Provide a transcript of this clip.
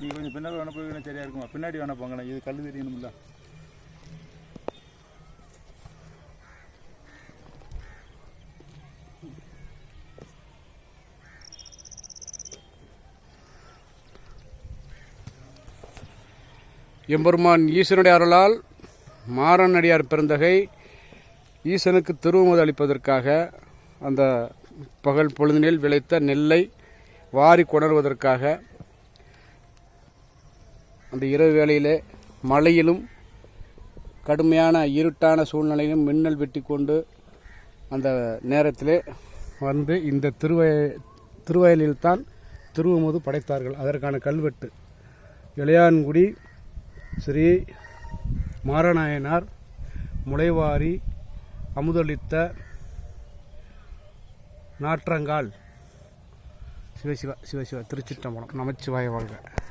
நீ கொஞ்சம் பின்னாடி வேணா போய் சரியா இருக்குமா? பின்னாடி வேணா போங்கண்ணா, இது கல் தெரியணும்ல. எம்பெருமான் ஈசனுடைய அருளால் மாறனடியார் பெருந்தகை ஈசனுக்கு திருவுமுது அளிப்பதற்காக அந்த பகல் பொழுதினில் விளைத்த நெல்லை வாரி கொணர்வதற்காக அந்த இரவு வேளையிலே மழையிலும் கடுமையான இருட்டான சூழ்நிலையிலும் மின்னல் வெட்டி கொண்டு அந்த நேரத்திலே வந்து இந்த திருவயலில்தான் திருவுமுது படைத்தார்கள். அதற்கான கல்வெட்டு இளையான்குடி ஸ்ரீ மாரநாயனார் முளைவாரி அமுதளித்த நாற்றங்கால் சிவசிவா சிவசிவா திருச்சிற்றம்பலம் நமச்சிவாய வாழ்க.